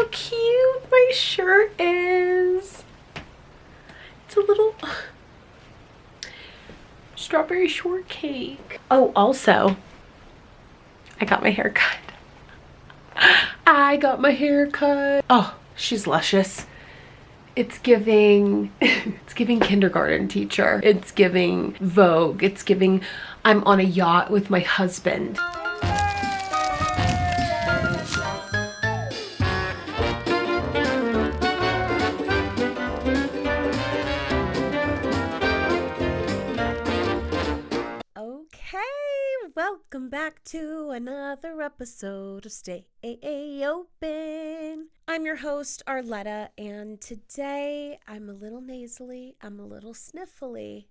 how cute my shirt is. It's a little strawberry shortcake. Oh, also, I got my hair cut. I got my hair cut. Oh, she's luscious. It's giving, it's giving kindergarten teacher. It's giving Vogue. It's giving I'm on a yacht with my husband. Okay, welcome back to another episode of Stay Open. I'm your host, Arletta, and today I'm a little nasally, I'm a little sniffly,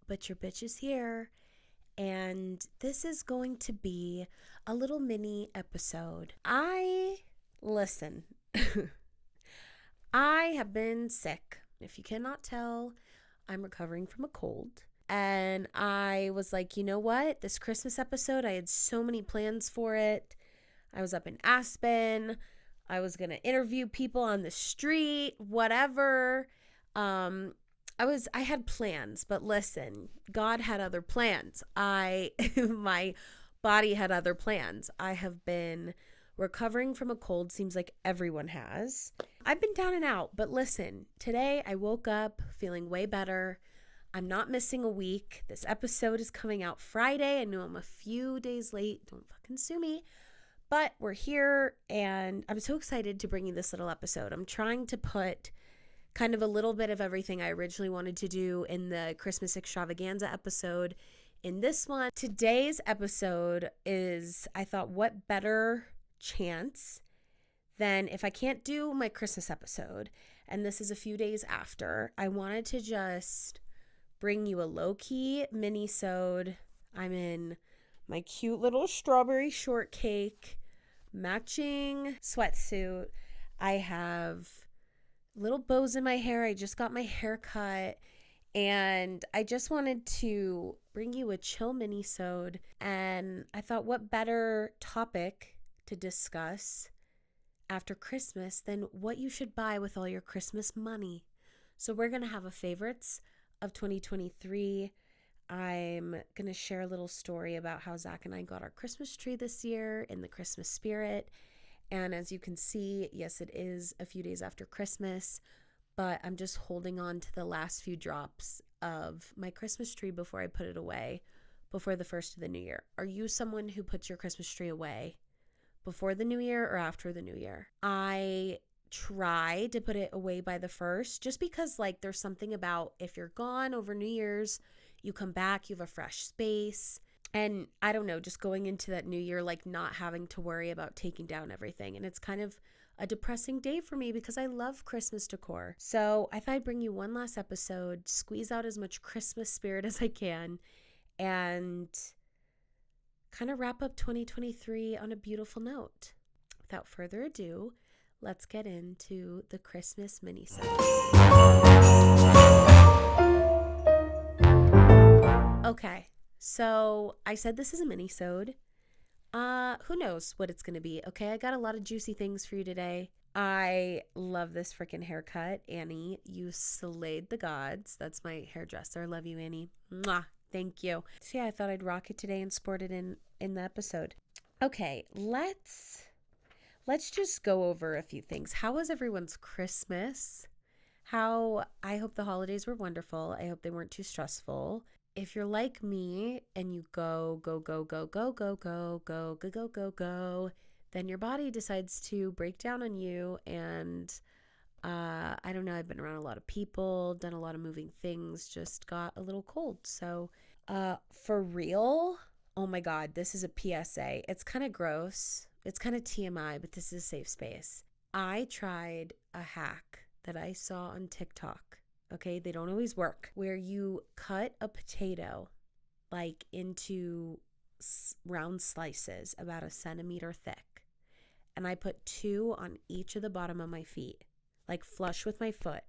but your bitch is here, and this is going to be a little mini episode. Listen, I have been sick. If you cannot tell, I'm recovering from a cold. And I was like, you know what? This Christmas episode, I had so many plans for it. I was up in Aspen. I was going to interview people on the street, whatever. I had plans, but listen, God had other plans. My body had other plans. I have been recovering from a cold. Seems like everyone has. I've been down and out, but listen, today I woke up feeling way better. I'm not missing a week. This episode is coming out Friday. I know I'm a few days late. Don't fucking sue me. But we're here, and I'm so excited to bring you this little episode. I'm trying to put kind of a little bit of everything I originally wanted to do in the Christmas extravaganza episode in this one. Today's episode is, I thought, what better chance than if I can't do my Christmas episode, and this is a few days after, I wanted to just bring you a low-key mini-sode. I'm in my cute little strawberry shortcake matching sweatsuit. I have little bows in my hair. I just got my hair cut, and I just wanted to bring you a chill mini-sode, and I thought what better topic to discuss after Christmas than what you should buy with all your Christmas money. So we're going to have a favorites of 2023. I'm going to share a little story about how Zach and I got our Christmas tree this year in the Christmas spirit. And as you can see, yes, it is a few days after Christmas, but I'm just holding on to the last few drops of my Christmas tree before I put it away before the first of the new year. Are you someone who puts your Christmas tree away before the new year or after the new year? I try to put it away by the first, just because like there's something about if you're gone over New Year's, you come back, you have a fresh space, and I don't know, just going into that new year like not having to worry about taking down everything. And it's kind of a depressing day for me because I love Christmas decor. So I thought I'd bring you one last episode, squeeze out as much Christmas spirit as I can, and kind of wrap up 2023 on a beautiful note. Without further ado, let's get into the Christmas mini-sode. Okay, so I said this is a mini-sode. Who knows what it's going to be, okay? I got a lot of juicy things for you today. I love this freaking haircut. Annie, you slayed the gods. That's my hairdresser. Love you, Annie. Mwah. Thank you. So yeah, I thought I'd rock it today and sport it in the episode. Okay, let's just go over a few things. How was everyone's Christmas? I hope the holidays were wonderful. I hope they weren't too stressful. If you're like me and you go, then your body decides to break down on you. And I don't know, I've been around a lot of people, done a lot of moving things, just got a little cold. So for real, oh my God, this is a PSA. It's kind of gross. It's kind of TMI, but this is a safe space. I tried a hack that I saw on TikTok. Okay, they don't always work. Where you cut a potato like into round slices about a centimeter thick. And I put 2 on each of the bottom of my feet, like flush with my foot.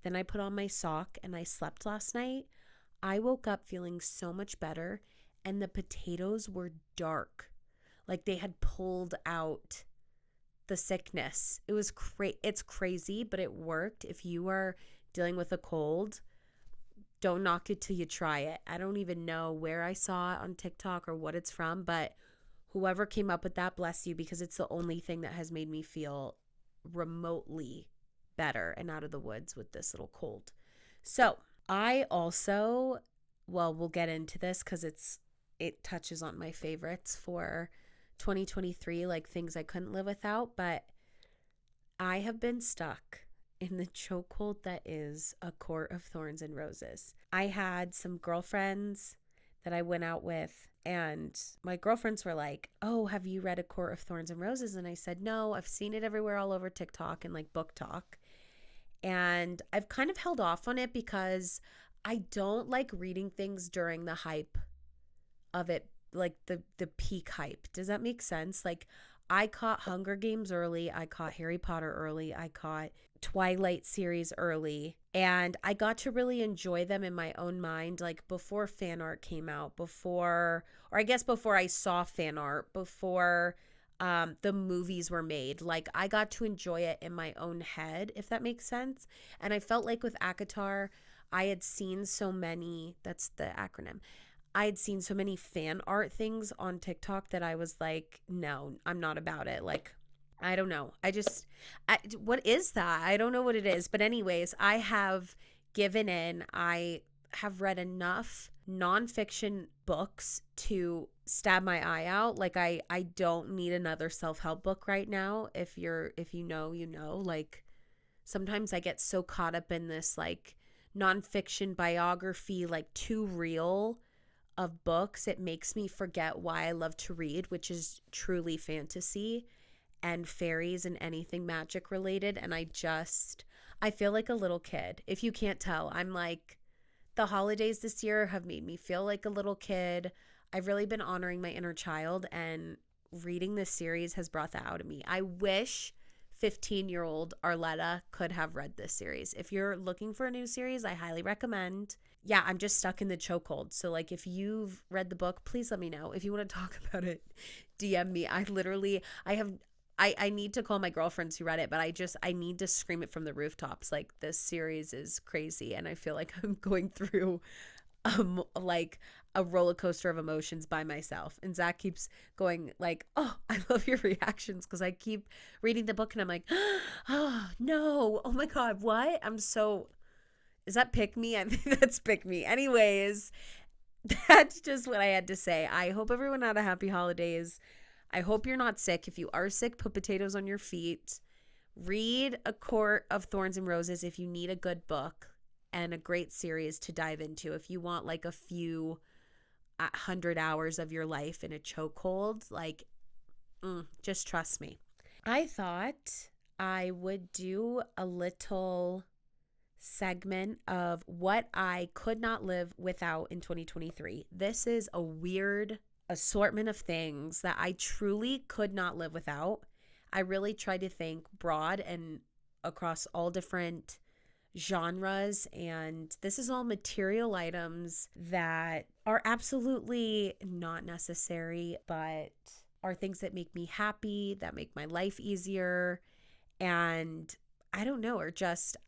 Then I put on my sock and I slept last night. I woke up feeling so much better, and the potatoes were dark. Like they had pulled out the sickness. It's crazy, but it worked. If you are dealing with a cold, don't knock it till you try it. I don't even know where I saw it on TikTok or what it's from, but whoever came up with that, bless you, because it's the only thing that has made me feel remotely better and out of the woods with this little cold. So I also, well, we'll get into this because it touches on my favorites for 2023, like things I couldn't live without, but I have been stuck in the chokehold that is A Court of Thorns and Roses. I had some girlfriends that I went out with, and my girlfriends were like, oh, have you read A Court of Thorns and Roses? And I said, no, I've seen it everywhere all over TikTok and like Book Talk. And I've kind of held off on it because I don't like reading things during the hype of it, like the peak hype. Does that make sense? Like, I caught Hunger Games early, I caught Harry Potter early, I caught Twilight series early, and I got to really enjoy them in my own mind, like before fan art came out, before I saw fan art, before the movies were made. Like, I got to enjoy it in my own head, if that makes sense. And I felt like with ACOTAR, I had seen so many, that's the acronym, I had seen so many fan art things on TikTok that I was like, no, I'm not about it. Like, I don't know. What is that? I don't know what it is. But anyways, I have given in. I have read enough nonfiction books to stab my eye out. Like, I don't need another self-help book right now. If you know, you know. Like, sometimes I get so caught up in this like nonfiction biography, like too real of books, it makes me forget why I love to read, which is truly fantasy and fairies and anything magic related. And I feel like a little kid. If you can't tell, I'm like, the holidays this year have made me feel like a little kid. I've really been honoring my inner child, and reading this series has brought that out of me. I wish 15-year-old Arletta could have read this series. If you're looking for a new series, I highly recommend. Yeah, I'm just stuck in the chokehold. So like, if you've read the book, please let me know. If you want to talk about it, DM me. I need to call my girlfriends who read it, but I need to scream it from the rooftops. Like, this series is crazy, and I feel like I'm going through like a roller coaster of emotions by myself. And Zach keeps going like, oh, I love your reactions, because I keep reading the book and I'm like, oh no, oh my God, what? Is that pick me? I think that's pick me. Anyways, that's just what I had to say. I hope everyone had a happy holidays. I hope you're not sick. If you are sick, put potatoes on your feet. Read A Court of Thorns and Roses if you need a good book and a great series to dive into. If you want like a few 100 hours of your life in a chokehold, like, just trust me. I thought I would do a little segment of what I could not live without in 2023. This is a weird assortment of things that I truly could not live without. I really tried to think broad and across all different genres, and this is all material items that are absolutely not necessary, but are things that make me happy, that make my life easier, and I don't know, or just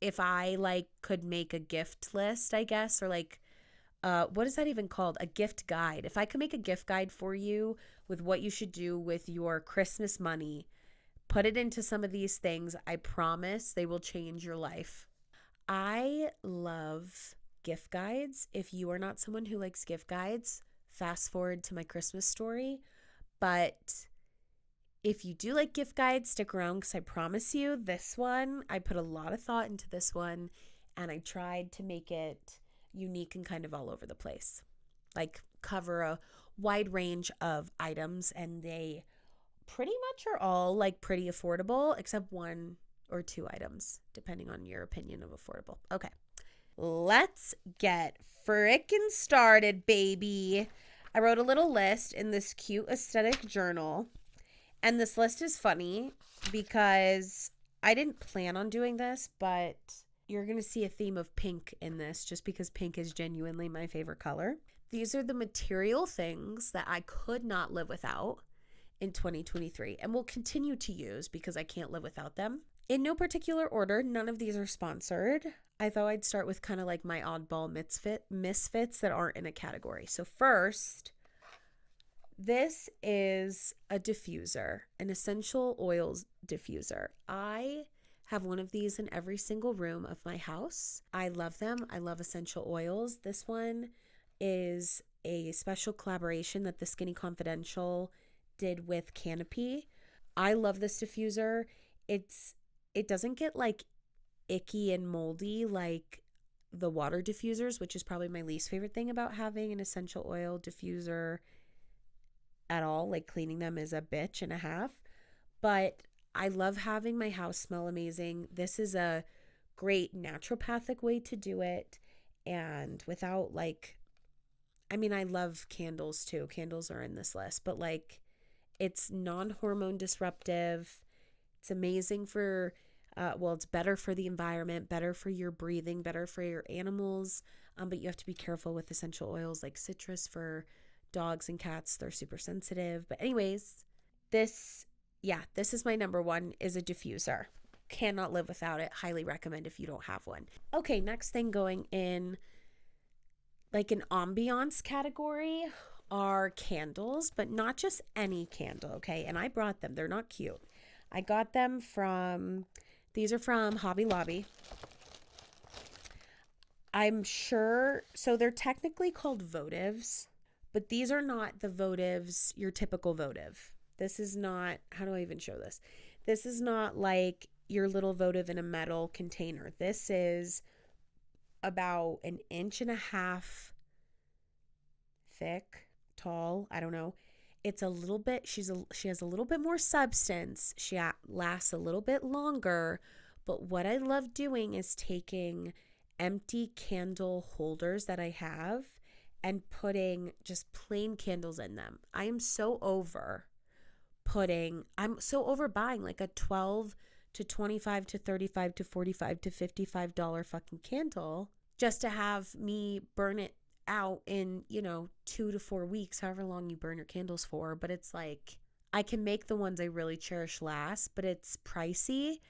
if I like could make a gift list, I guess, or like what is that even called? A gift guide. If I could make a gift guide for you with what you should do with your Christmas money, put it into some of these things, I promise they will change your life. I love gift guides. If you are not someone who likes gift guides, fast forward to my Christmas story. But if you do like gift guides, stick around, because I promise you this one, I put a lot of thought into this one, and I tried to make it unique and kind of all over the place. Like, cover a wide range of items, and they pretty much are all like pretty affordable, except one or two items, depending on your opinion of affordable. Okay, let's get frickin' started, baby. I wrote a little list in this cute aesthetic journal, and this list is funny because I didn't plan on doing this, but you're going to see a theme of pink in this just because pink is genuinely my favorite color. These are the material things that I could not live without in 2023 and will continue to use because I can't live without them. In no particular order, none of these are sponsored. I thought I'd start with kind of like my oddball misfits that aren't in a category. So first, this is a diffuser, an essential oils diffuser. I have one of these in every single room of my house. I love them. I love essential oils. This one is a special collaboration that the Skinny Confidential did with Canopy. I love this diffuser. It doesn't get like icky and moldy like the water diffusers, which is probably my least favorite thing about having an essential oil diffuser at all. Like cleaning them is a bitch and a half. But I love having my house smell amazing. This is a great naturopathic way to do it. And without I love candles too. Candles are in this list, but like it's non-hormone disruptive. It's amazing for, it's better for the environment, better for your breathing, better for your animals. But you have to be careful with essential oils like citrus for dogs and cats. They're super sensitive. But anyways, this is my number one, is a diffuser. Cannot live without it. Highly recommend if you don't have one. Okay, next thing going in like an ambiance category are candles, but not just any candle, okay? And I brought them. They're not cute. I got them these are from Hobby Lobby. I'm sure, so they're technically called votives, but these are not the votives, your typical votive. This is not, how do I even show this? This is not like your little votive in a metal container. This is about 1.5 inches thick, tall, I don't know. It's a little bit, she has a little bit more substance. She lasts a little bit longer. But what I love doing is taking empty candle holders that I have and putting just plain candles in them. I'm so over buying like a $12 to $25 to $35 to $45 to $55 fucking candle just to have me burn it out in 2 to 4 weeks, however long you burn your candles for. But it's like I can make the ones I really cherish last, but it's pricey,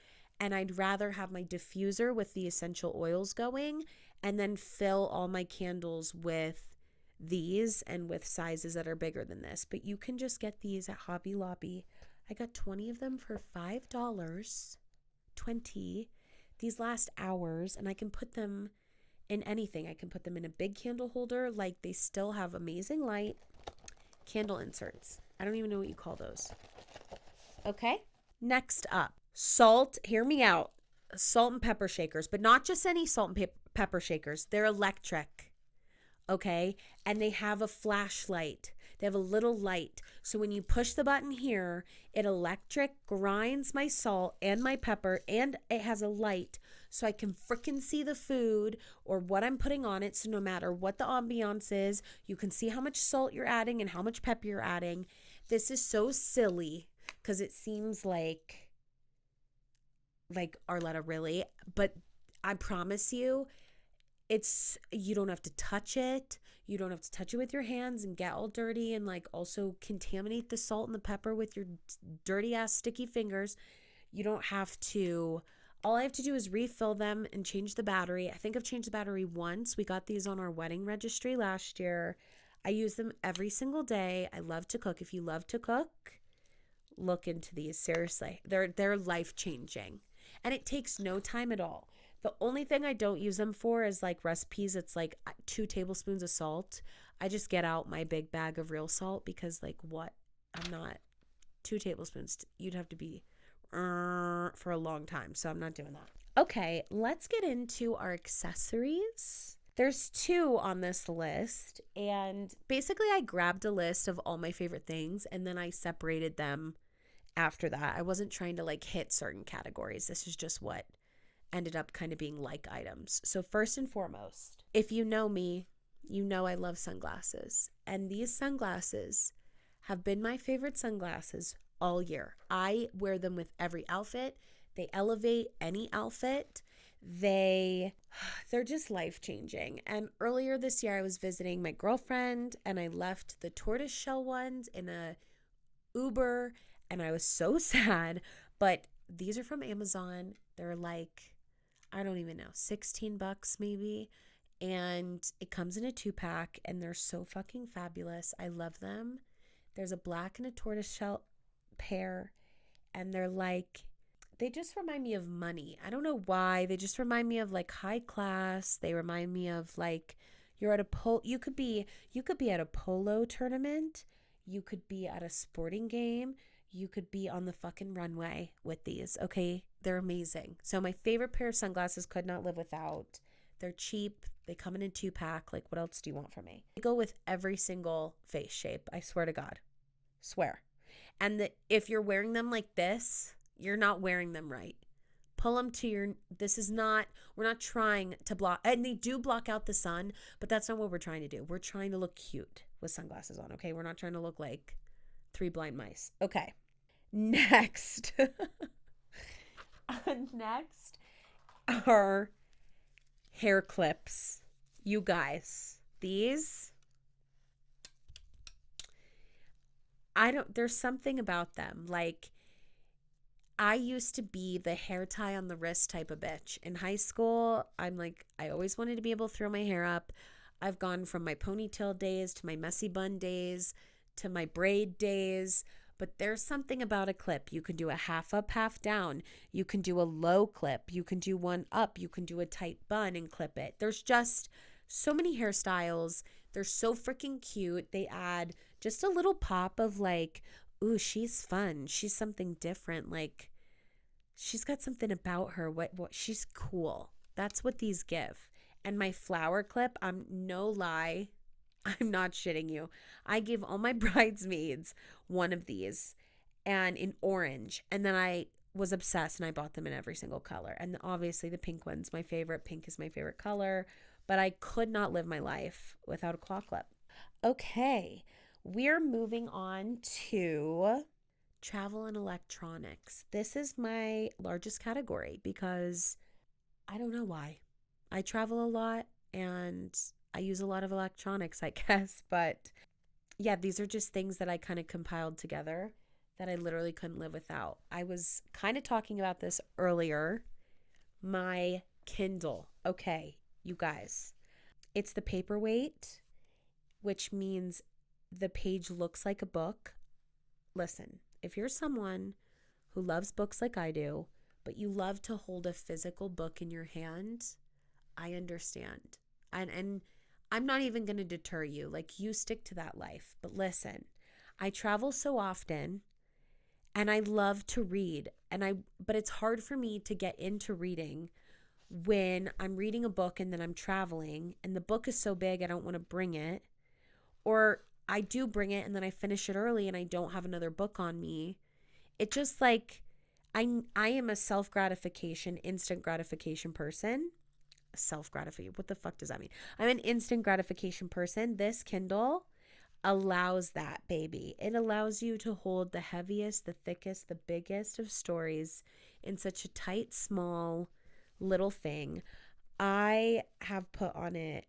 and I'd rather have my diffuser with the essential oils going and then fill all my candles with these and with sizes that are bigger than this. But you can just get these at Hobby Lobby. I got 20 of them for $5. 20. These last hours, and I can put them in anything. I can put them in a big candle holder. Like, they still have amazing light. Candle inserts. I don't even know what you call those. Okay. Next up, salt. Hear me out. Salt and pepper shakers, but not just any salt and pepper shakers. They're electric. Okay. And they have a flashlight. They have a little light. So when you push the button here, it electric grinds my salt and my pepper, and it has a light so I can freaking see the food or what I'm putting on it. So no matter what the ambiance is, you can see how much salt you're adding and how much pepper you're adding. This is so silly because it seems like Arletta, really, but I promise you, you don't have to touch it. You don't have to touch it with your hands and get all dirty and like also contaminate the salt and the pepper with your dirty ass sticky fingers. You don't have to. All I have to do is refill them and change the battery. I think I've changed the battery once. We got these on our wedding registry last year. I use them every single day. I love to cook. If you love to cook, look into these. Seriously, they're life-changing. And it takes no time at all. The only thing I don't use them for is like recipes. It's like 2 tablespoons of salt. I just get out my big bag of real salt because like what? I'm not 2 tablespoons. You'd have to be for a long time. So I'm not doing that. Okay, let's get into our accessories. There's 2 on this list. And basically I grabbed a list of all my favorite things and then I separated them after that. I wasn't trying to like hit certain categories. This is just what ended up kind of being like items. So first and foremost, if you know me, you know I love sunglasses. And these sunglasses have been my favorite sunglasses all year. I wear them with every outfit. They elevate any outfit. They're just life-changing. And earlier this year, I was visiting my girlfriend and I left the tortoiseshell ones in a Uber, and I was so sad. But these are from Amazon. They're like, I don't even know, $16 maybe. And it comes in a 2-pack, and they're so fucking fabulous. I love them. There's a black and a tortoiseshell pair, and they're like, they just remind me of money. I don't know why. They just remind me of like high class. They remind me of like you're at a you could be at a polo tournament. You could be at a sporting game. You could be on the fucking runway with these. Okay? They're amazing. So my favorite pair of sunglasses, could not live without. They're cheap. They come in a 2-pack. Like, what else do you want from me? They go with every single face shape. I swear to God. Swear. And if you're wearing them like this, you're not wearing them right. Pull them to your, we're not trying to block, and they do block out the sun, but that's not what we're trying to do. We're trying to look cute with sunglasses on, okay? We're not trying to look like 3 blind mice. Okay. Next. Next are hair clips. You guys, these, there's something about them. Like, I used to be the hair tie on the wrist type of bitch. In high school, I always wanted to be able to throw my hair up. I've gone from my ponytail days to my messy bun days to my braid days. But there's something about a clip. You can do a half up, half down. You can do a low clip. You can do one up. You can do a tight bun and clip it. There's just so many hairstyles. They're so freaking cute. They add just a little pop of like, ooh, she's fun. She's something different. Like, she's got something about her. What she's cool. That's what these give. And my flower clip, I'm no lie, I'm not shitting you. I gave all my bridesmaids one of these, and in orange. And then I was obsessed and I bought them in every single color. And obviously the pink one's my favorite. Pink is my favorite color. But I could not live my life without a claw clip. Okay. We're moving on to travel and electronics. This is my largest category because I don't know why. I travel a lot and I use a lot of electronics, I guess. But yeah, these are just things that I kind of compiled together that I literally couldn't live without. I was kind of talking about this earlier. My Kindle. Okay, you guys. It's the paperweight, which means the page looks like a book. Listen, if you're someone who loves books like I do, but you love to hold a physical book in your hand, I understand. And I'm not even going to deter you. Like, you stick to that life. But listen, I travel so often and I love to read. But it's hard for me to get into reading when I'm reading a book and then I'm traveling and the book is so big I don't want to bring it. Or I do bring it and then I finish it early and I don't have another book on me. It just like, I am a self-gratification, instant gratification person. Self-gratification, what the fuck does that mean? I'm an instant gratification person. This Kindle allows that, baby. It allows you to hold the heaviest, the thickest, the biggest of stories in such a tight, small, little thing. I have put on it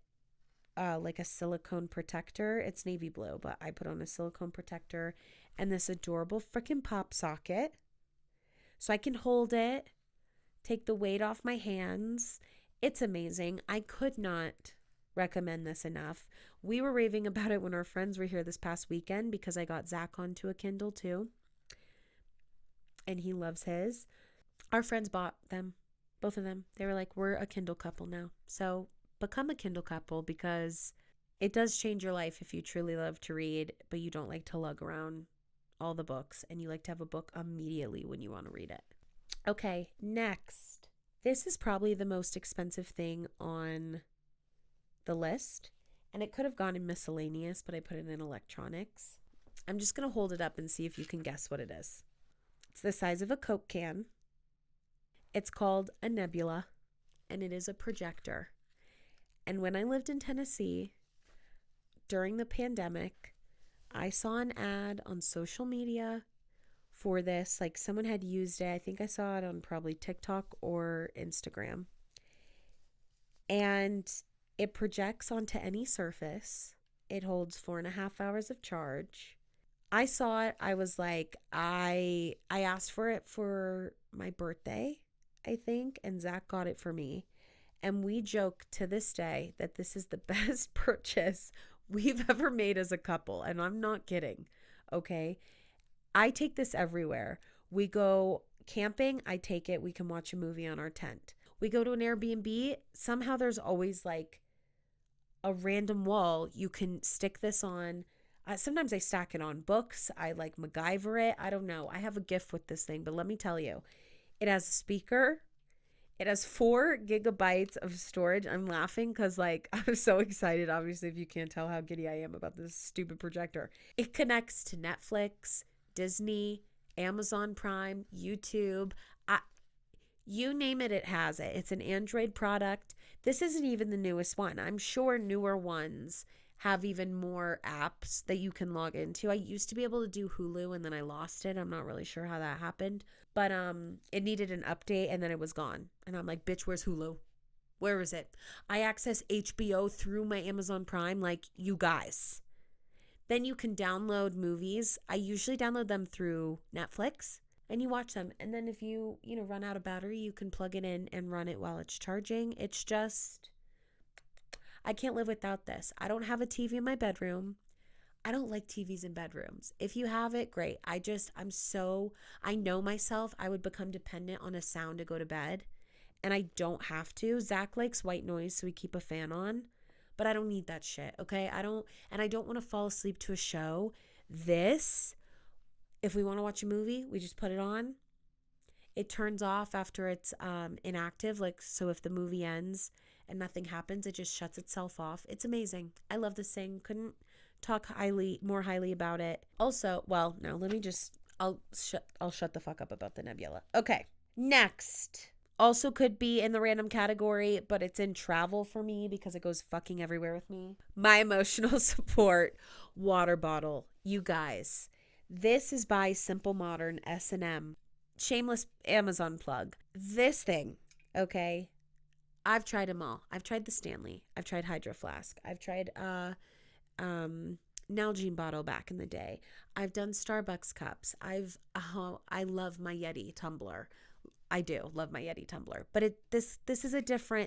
like a silicone protector. It's navy blue, but I put on a silicone protector and this adorable freaking pop socket so I can hold it, take the weight off my hands. It's amazing. I could not recommend this enough. We were raving about it when our friends were here this past weekend because I got Zach onto a Kindle too, and he loves his. Our friends bought them, both of them. They were like, we're a Kindle couple now. So become a Kindle couple because it does change your life if you truly love to read, but you don't like to lug around all the books and you like to have a book immediately when you want to read it. Okay, next. This is probably the most expensive thing on the list, and it could have gone in miscellaneous, but I put it in electronics. I'm just going to hold it up and see if you can guess what it is. It's the size of a Coke can. It's called a nebula, and it is a projector. And when I lived in Tennessee, during the pandemic, I saw an ad on social media for this. Like, someone had used it. I think I saw it on probably TikTok or Instagram. And it projects onto any surface. It holds 4.5 hours of charge. I saw it. I was like, I asked for it for my birthday, I think, and Zach got it for me. And we joke to this day that this is the best purchase we've ever made as a couple. And I'm not kidding. Okay. I take this everywhere. We go camping, I take it. We can watch a movie on our tent. We go to an Airbnb. Somehow there's always like a random wall you can stick this on. Sometimes I stack it on books. I like MacGyver it. I don't know. I have a gift with this thing, but let me tell you, it has a speaker. It has 4 gigabytes of storage. I'm laughing because, like, I'm so excited, obviously, if you can't tell how giddy I am about this stupid projector. It connects to Netflix, Disney, Amazon Prime, YouTube. You name it, it has it. It's an Android product. This isn't even the newest one. I'm sure newer ones have even more apps that you can log into. I used to be able to do Hulu and then I lost it. I'm not really sure how that happened. But it needed an update and then it was gone. And I'm like, bitch, where's Hulu? Where is it? I access HBO through my Amazon Prime, like you guys. Then you can download movies. I usually download them through Netflix and you watch them. And then if you run out of battery, you can plug it in and run it while it's charging. It's just, I can't live without this. I don't have a TV in my bedroom. I don't like TVs in bedrooms. If you have it, great. I know myself. I would become dependent on a sound to go to bed. And I don't have to. Zach likes white noise, so we keep a fan on. But I don't need that shit, okay? I don't want to fall asleep to a show. If we want to watch a movie, we just put it on. It turns off after it's inactive. Like, so if the movie ends and nothing happens, it just shuts itself off. It's amazing. I love this thing. Couldn't talk more highly about it. Also, well, no, I'll shut the fuck up about the Nebula. Okay, next. Also could be in the random category, but it's in travel for me because it goes fucking everywhere with me. My emotional support water bottle. You guys, this is by Simple Modern S&M. Shameless Amazon plug. This thing, okay, I've tried them all. I've tried the Stanley. I've tried Hydro Flask. I've tried Nalgene bottle back in the day. I've done Starbucks cups. I love my Yeti tumbler. I do love my Yeti tumbler, but this is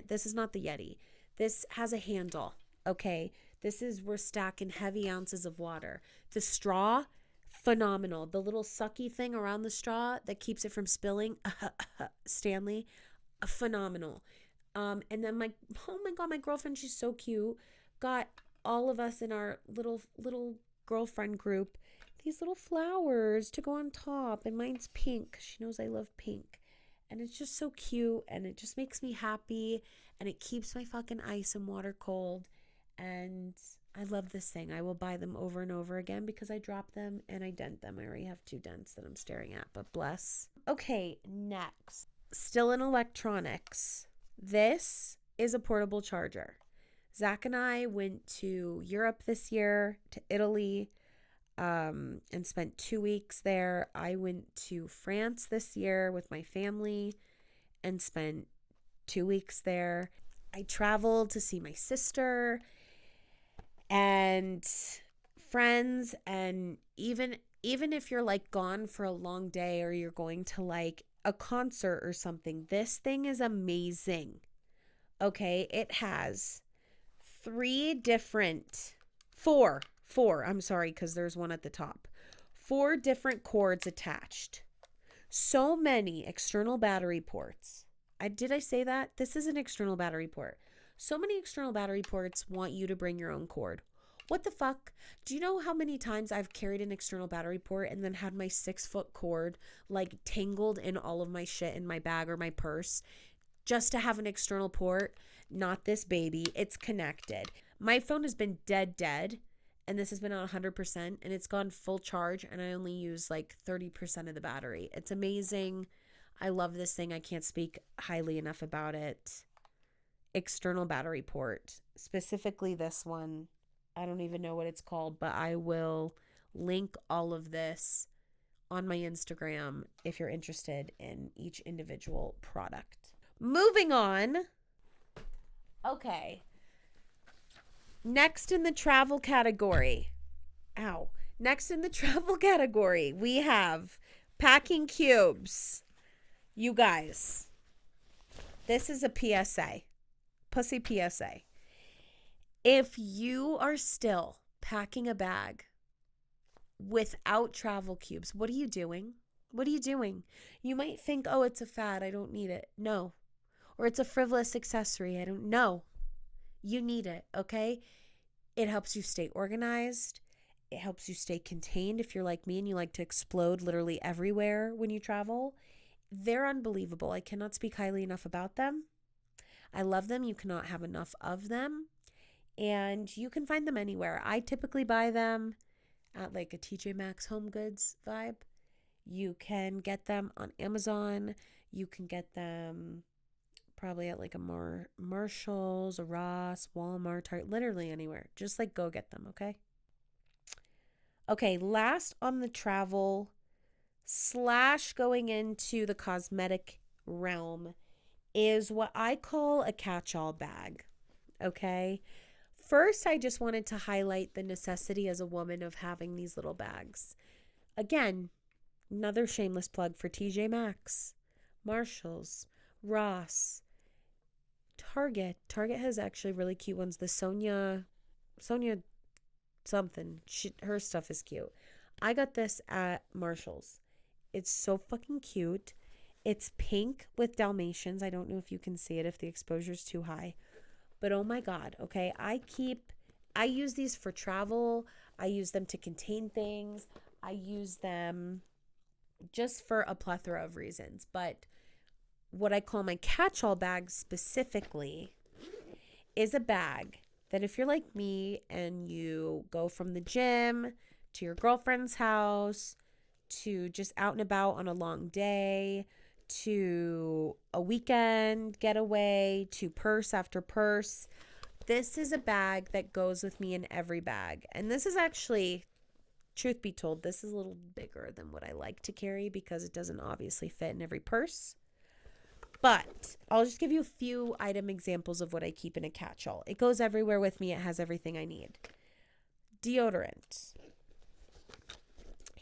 this is not the Yeti. This has a handle, okay? We're stacking heavy ounces of water. The straw, phenomenal. The little sucky thing around the straw that keeps it from spilling, Stanley, phenomenal. And then oh my God, my girlfriend, she's so cute, got all of us in our little girlfriend group these little flowers to go on top, and mine's pink. She knows I love pink. And it's just so cute, and it just makes me happy, and it keeps my fucking ice and water cold, and I love this thing. I will buy them over and over again because I drop them and I dent them. I already have 2 dents that I'm staring at, but bless. Okay, next. Still in electronics. This is a portable charger. Zach and I went to Europe this year, to Italy, and spent 2 weeks there. I went to France this year with my family and spent 2 weeks there. I traveled to see my sister and friends, and even if you're like gone for a long day or you're going to like a concert or something, this thing is amazing. Okay, it has 4, I'm sorry, because there's one at the top. 4 different cords attached. So many external battery ports. Did I say that? This is an external battery port. So many external battery ports want you to bring your own cord. What the fuck? Do you know how many times I've carried an external battery port and then had my 6-foot cord like tangled in all of my shit in my bag or my purse just to have an external port? Not this baby. It's connected. My phone has been dead. And this has been on 100%, and it's gone full charge, and I only use like 30% of the battery. It's amazing. I love this thing. I can't speak highly enough about it. External battery port. Specifically this one. I don't even know what it's called, but I will link all of this on my Instagram if you're interested in each individual product. Moving on. Okay. Next in the travel category. Next in the travel category, we have packing cubes. You guys, this is a PSA. Pussy PSA. If you are still packing a bag without travel cubes, what are you doing? What are you doing? You might think, oh, it's a fad. I don't need it. No. Or it's a frivolous accessory. I don't know. You need it, okay? It helps you stay organized. It helps you stay contained if you're like me and you like to explode literally everywhere when you travel. They're unbelievable. I cannot speak highly enough about them. I love them. You cannot have enough of them. And you can find them anywhere. I typically buy them at like a TJ Maxx Home Goods vibe. You can get them on Amazon. You can get them probably at like a Marshalls, a Ross, Walmart, Target, literally anywhere. Just like go get them, okay? Okay, last on the travel / going into the cosmetic realm is what I call a catch-all bag, okay? First, I just wanted to highlight the necessity as a woman of having these little bags. Again, another shameless plug for TJ Maxx, Marshalls, Ross, Target. Target has actually really cute ones. The Sonia something. Her stuff is cute. I got this at Marshalls. It's so fucking cute. It's pink with Dalmatians. I don't know if you can see it if the exposure's too high. But oh my God, okay? I use these for travel. I use them to contain things. I use them just for a plethora of reasons. But what I call my catch-all bag specifically is a bag that if you're like me and you go from the gym to your girlfriend's house to just out and about on a long day to a weekend getaway to purse after purse, this is a bag that goes with me in every bag. And this is actually, truth be told, this is a little bigger than what I like to carry because it doesn't obviously fit in every purse. But I'll just give you a few item examples of what I keep in a catch-all. It goes everywhere with me. It has everything I need. Deodorant,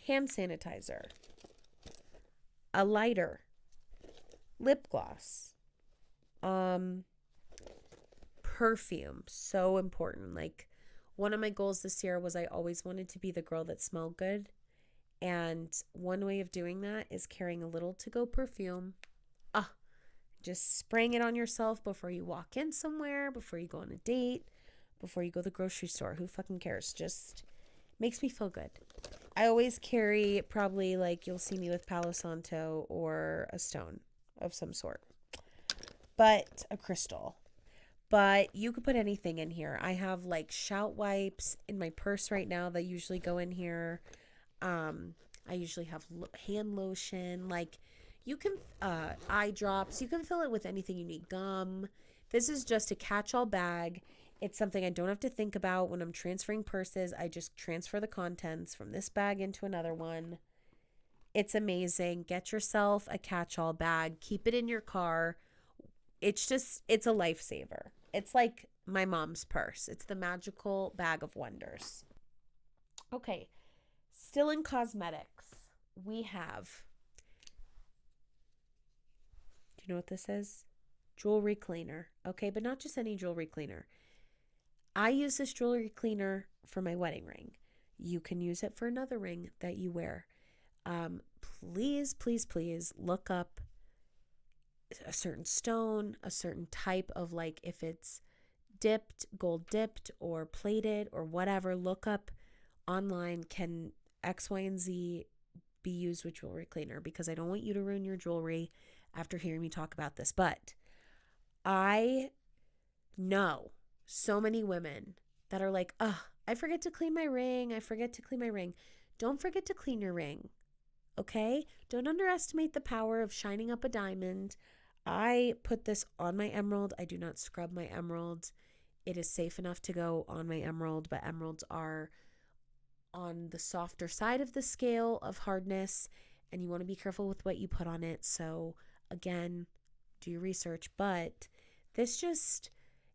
hand sanitizer, a lighter, lip gloss, perfume. So important. Like, one of my goals this year was I always wanted to be the girl that smelled good. And one way of doing that is carrying a little to-go perfume. Just spraying it on yourself before you walk in somewhere, before you go on a date, before you go to the grocery store. Who fucking cares? Just makes me feel good. I always carry probably like you'll see me with Palo Santo or a stone of some sort. But a crystal. But you could put anything in here. I have like shout wipes in my purse right now that usually go in here. I usually have hand lotion. Like, you can, eye drops. You can fill it with anything you need. Gum. This is just a catch-all bag. It's something I don't have to think about when I'm transferring purses. I just transfer the contents from this bag into another one. It's amazing. Get yourself a catch-all bag. Keep it in your car. It's a lifesaver. It's like my mom's purse. It's the magical bag of wonders. Okay. Still in cosmetics, we have, do you know what this is? Jewelry cleaner. Okay, but not just any jewelry cleaner. I use this jewelry cleaner for my wedding ring. You can use it for another ring that you wear. Please, please, please look up a certain stone, a certain type of, like, if it's dipped, gold dipped or plated or whatever, look up online, can X, Y, and Z be used with jewelry cleaner? Because I don't want you to ruin your jewelry after hearing me talk about this. But I know so many women that are like, I forget to clean my ring. I forget to clean my ring. Don't forget to clean your ring. Okay? Don't underestimate the power of shining up a diamond. I put this on my emerald. I do not scrub my emerald. It is safe enough to go on my emerald, but emeralds are on the softer side of the scale of hardness, and you want to be careful with what you put on it. So again, do your research, but this just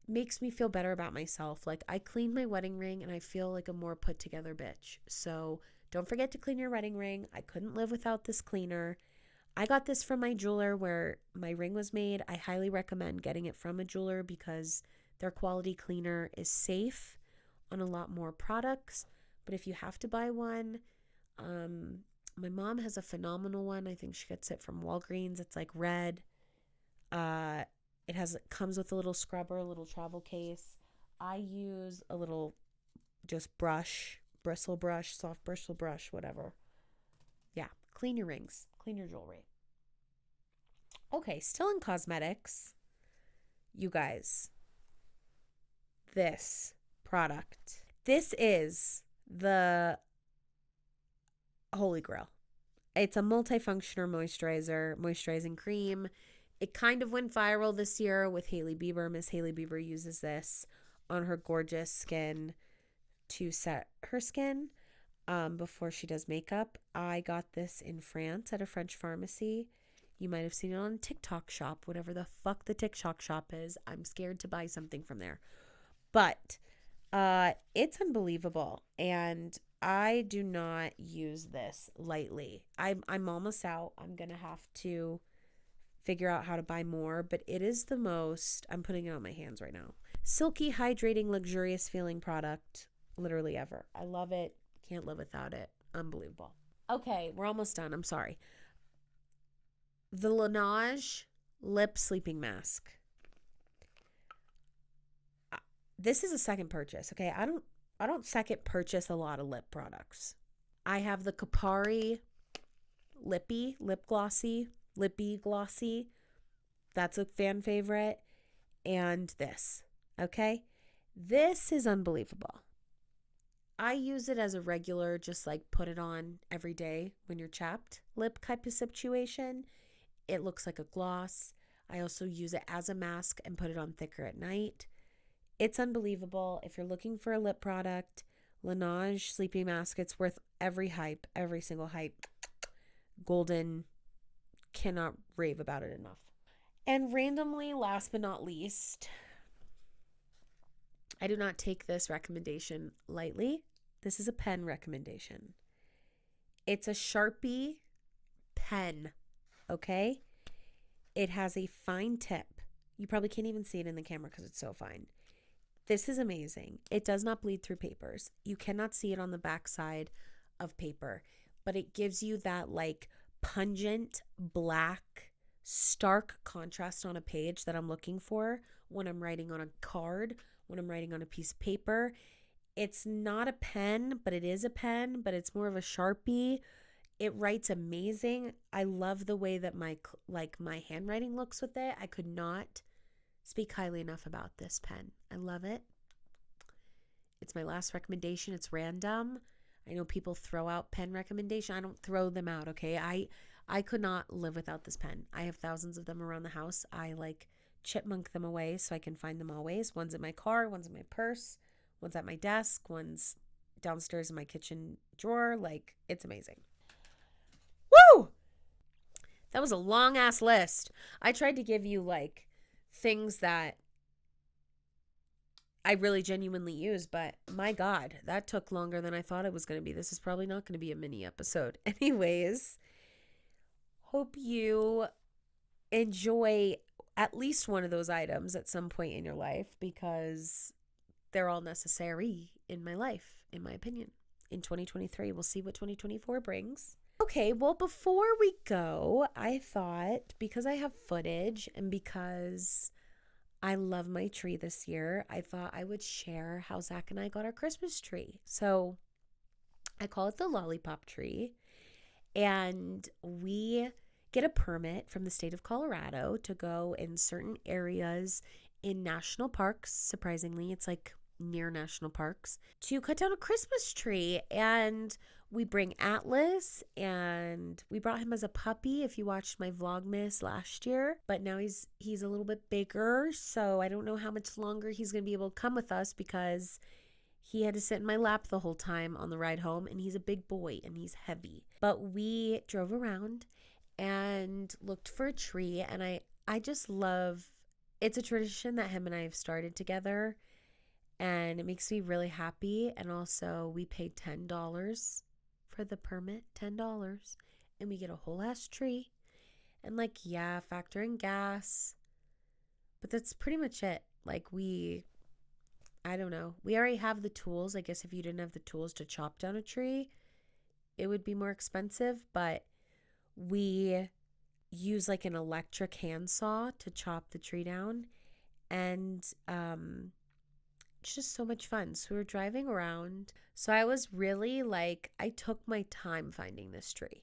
makes me feel better about myself. Like, I cleaned my wedding ring and I feel like a more put together bitch. So Don't forget to clean your wedding ring. I couldn't live without this cleaner. I got this from my jeweler where my ring was made. I highly recommend getting it from a jeweler because their quality cleaner is safe on a lot more products. But if you have to buy one, my mom has a phenomenal one. I think she gets it from Walgreens. It's like red. It comes with a little scrubber, a little travel case. I use a little just brush, bristle brush, soft bristle brush, whatever. Yeah, clean your rings, clean your jewelry. Okay, still in cosmetics. You guys, this product. This is the Holy Grail. It's a multifunctional moisturizing cream. It kind of went viral this year with Hailey Bieber. Miss Hailey Bieber uses this on her gorgeous skin to set her skin before she does makeup. I got this in France at a French pharmacy. You might have seen it on TikTok shop, whatever the fuck the TikTok shop is. I'm scared to buy something from there. But it's unbelievable. And I do not use this lightly. I'm almost out. I'm going to have to figure out how to buy more, but it is the most, I'm putting it on my hands right now, silky, hydrating, luxurious feeling product literally ever. I love it. Can't live without it. Unbelievable. Okay, we're almost done. I'm sorry. The Laneige Lip Sleeping Mask. This is a second purchase, okay? I don't second purchase a lot of lip products. I have the Kapari Lippy Glossy. That's a fan favorite. And this, okay? This is unbelievable. I use it as a regular, just like put it on every day when you're chapped lip type of situation. It looks like a gloss. I also use it as a mask and put it on thicker at night. It's unbelievable. If you're looking for a lip product, Laneige Sleeping Mask, it's worth every hype, every single hype. Golden, cannot rave about it enough. And randomly, last but not least, I do not take this recommendation lightly. This is a pen recommendation. It's a Sharpie pen, okay? It has a fine tip. You probably can't even see it in the camera because it's so fine. This is amazing. It does not bleed through papers. You cannot see it on the back side of paper, but it gives you that like pungent black stark contrast on a page that I'm looking for when I'm writing on a card, when I'm writing on a piece of paper. It's not a pen, but it is a pen, but it's more of a Sharpie. It writes amazing. I love the way that my handwriting looks with it. I could not speak highly enough about this pen. I love it. It's my last recommendation. It's random. I know people throw out pen recommendation. I don't throw them out, okay? I could not live without this pen. I have thousands of them around the house. I like chipmunk them away so I can find them always. One's in my car, one's in my purse, one's at my desk, one's downstairs in my kitchen drawer. Like, it's amazing. Woo! That was a long ass list. I tried to give you like things that I really genuinely use, but my God, that took longer than I thought it was going to be. This is probably not going to be a mini episode. Anyways, hope you enjoy at least one of those items at some point in your life because they're all necessary in my life, in my opinion. In 2023, we'll see what 2024 brings. Okay, well, before we go, I thought because I have footage and because I love my tree this year, I thought I would share how Zach and I got our Christmas tree. So I call it the lollipop tree. And we get a permit from the state of Colorado to go in certain areas in national parks. Surprisingly, it's like near national parks to cut down a Christmas tree. And we bring Atlas, and we brought him as a puppy if you watched my Vlogmas last year, but now he's a little bit bigger, so I don't know how much longer he's going to be able to come with us because he had to sit in my lap the whole time on the ride home, and he's a big boy and he's heavy. But we drove around and looked for a tree, and I just love, it's a tradition that him and I have started together, and it makes me really happy. And also we paid $10 for the permit, $10, and we get a whole ass tree. And like, yeah, factor in gas, but that's pretty much it. Like I don't know. We already have the tools. I guess if you didn't have the tools to chop down a tree, it would be more expensive, but we use like an electric handsaw to chop the tree down. And it's just so much fun. So we were driving around. So I was really like, I took my time finding this tree.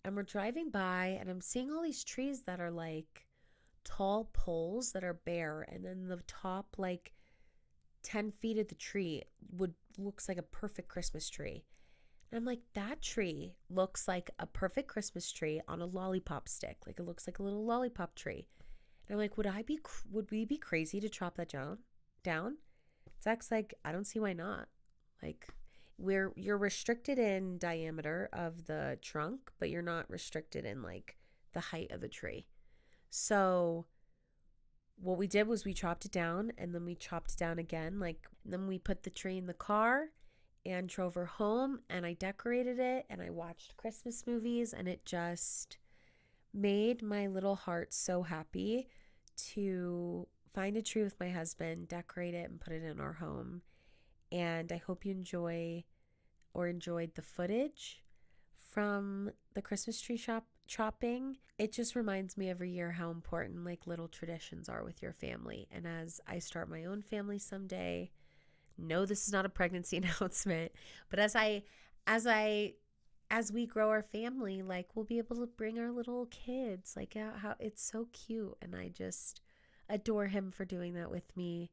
And we're driving by and I'm seeing all these trees that are like tall poles that are bare. And then the top like 10 feet of the tree looks like a perfect Christmas tree. And I'm like, that tree looks like a perfect Christmas tree on a lollipop stick. Like it looks like a little lollipop tree. And I'm like, would we be crazy to chop that down? Zach's like, I don't see why not. Like you're restricted in diameter of the trunk, but you're not restricted in like the height of the tree. So what we did was we chopped it down and then we chopped it down again. And then we put the tree in the car and drove her home and I decorated it and I watched Christmas movies and it just made my little heart so happy to find a tree with my husband, decorate it and put it in our home. And I hope you enjoyed the footage from the Christmas tree chopping. It just reminds me every year how important like little traditions are with your family. And as I start my own family someday, no, this is not a pregnancy announcement, but as we grow our family, like we'll be able to bring our little kids, like how it's so cute. And I just adore him for doing that with me.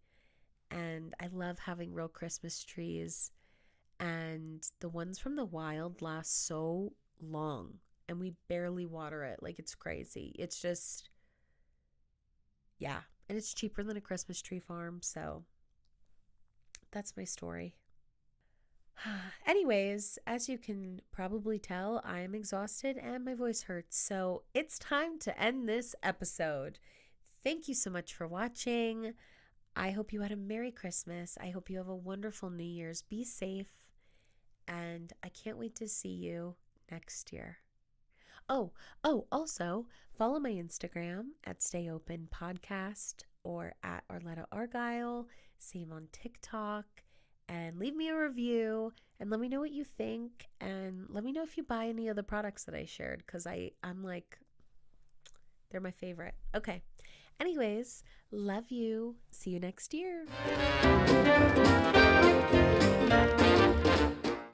And I love having real Christmas trees, and the ones from the wild last so long and we barely water it. Like it's crazy. It's just, yeah. And it's cheaper than a Christmas tree farm. So that's my story. Anyways, as you can probably tell, I'm exhausted and my voice hurts. So it's time to end this episode. Thank you so much for watching. I hope you had a Merry Christmas. I hope you have a wonderful New Year's. Be safe. And I can't wait to see you next year. Also follow my Instagram at Stay Open Podcast or at Arletta Argyle. Same on TikTok. And leave me a review and let me know what you think. And let me know if you buy any of the products that I shared, because I'm like, they're my favorite. Okay. Anyways, love you. See you next year.